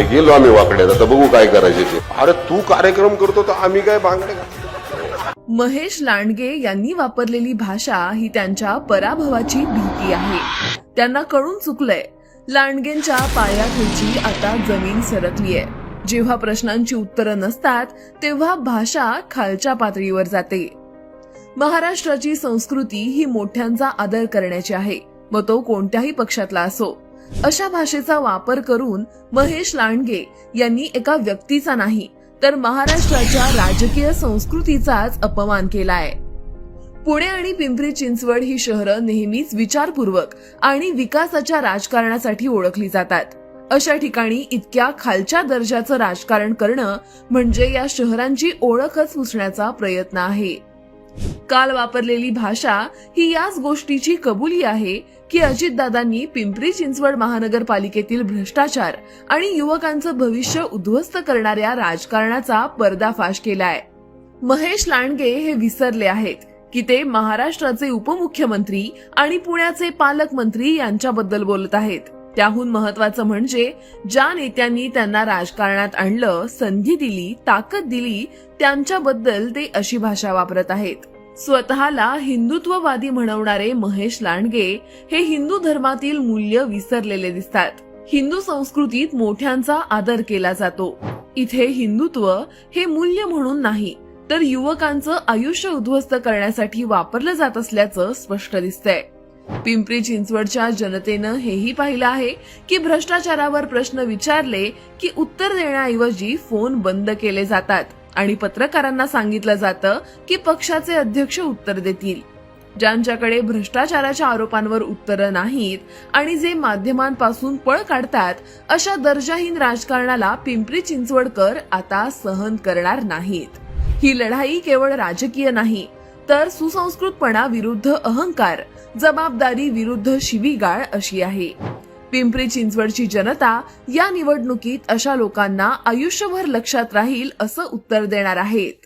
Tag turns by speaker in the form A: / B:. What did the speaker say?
A: गेलो आम्ही वाकड्यात, आता बघू काय करायचे ते. अरे तू कार्यक्रम करतो तर आम्ही काय बांगडे.
B: महेश लांडगे यांनी वापरलेली भाषा ही त्यांच्या पराभवाची भीती आहे. त्यांना कळून चुकलंय, लांडगेंच्या पायाखालची आता जमीन सरकलीये. जेव्हा प्रश्नांची उत्तरं नसतात तेव्हा भाषा खालच्या पातळीवर जाते. महाराष्ट्राची संस्कृती ही मोठ्यांचा आदर करण्याची आहे, मग तो कोणत्याही पक्षातला असो. अशा भाषेचा वापर करून महेश लांडगे यांनी एका व्यक्तीचा नाही तर महाराष्ट्राच्या राजकीय संस्कृतीचाच अपमान केलाय. पुणे आणि पिंपरी चिंचवड ही शहरं नेहमीच विचारपूर्वक आणि विकासाच्या राजकारणासाठी ओळखली जातात. अशा ठिकाणी इतक्या खालच्या दर्जाचं राजकारण करणं म्हणजे या शहरांची ओळखच पुसण्याचा प्रयत्न आहे. काल वापरलेली भाषा ही याच गोष्टीची कबुली आहे की अजितदादांनी पिंपरी चिंचवड महानगरपालिकेतील भ्रष्टाचार आणि युवकांचं भविष्य उद्ध्वस्त करणाऱ्या राजकारणाचा पर्दाफाश केलाय. महेश लांडगे हे विसरले आहेत की ते महाराष्ट्राचे उपमुख्यमंत्री आणि पुण्याचे पालकमंत्री यांच्याबद्दल बोलत आहेत. त्याहून महत्वाचं म्हणजे ज्या नेत्यांनी त्यांना राजकारणात आणलं, संधी दिली, ताकद दिली, त्यांच्याबद्दल ते अशी भाषा वापरत आहेत. स्वतःला हिंदुत्ववादी म्हणवणारे महेश लांडगे हे हिंदू धर्मातील मूल्य विसरलेले दिसतात. हिंदू संस्कृतीत मोठ्यांचा आदर केला जातो. इथे हिंदुत्व हे मूल्य म्हणून नाही तर युवकांचं आयुष्य उद्ध्वस्त करण्यासाठी वापरलं जात असल्याचं स्पष्ट दिसतंय. पिंपरी चिंचवडच्या जनतेनं हेही पाहिलं आहे की भ्रष्टाचारावर प्रश्न विचारले की उत्तर देण्याऐवजी फोन बंद केले जातात आणि पत्रकारांना सांगितलं जातं की पक्षाचे अध्यक्ष उत्तर देतील. ज्यांच्याकडे भ्रष्टाचाराच्या आरोपांवर उत्तरं नाहीत आणि जे माध्यमांपासून पळ काढतात, अशा दर्जाहीन राजकारणाला पिंपरी चिंचवडकर आता सहन करणार नाहीत. ही लढाई केवळ राजकीय नाही तर सुसंस्कृतपणा विरुद्ध अहंकार, जबाबदारी विरुद्ध शिवीगाळ अशी आहे. पिंपरी चिंचवडची जनता या निवडणुकीत अशा लोकांना आयुष्यभर लक्षात राहील असं उत्तर देणार आहेत.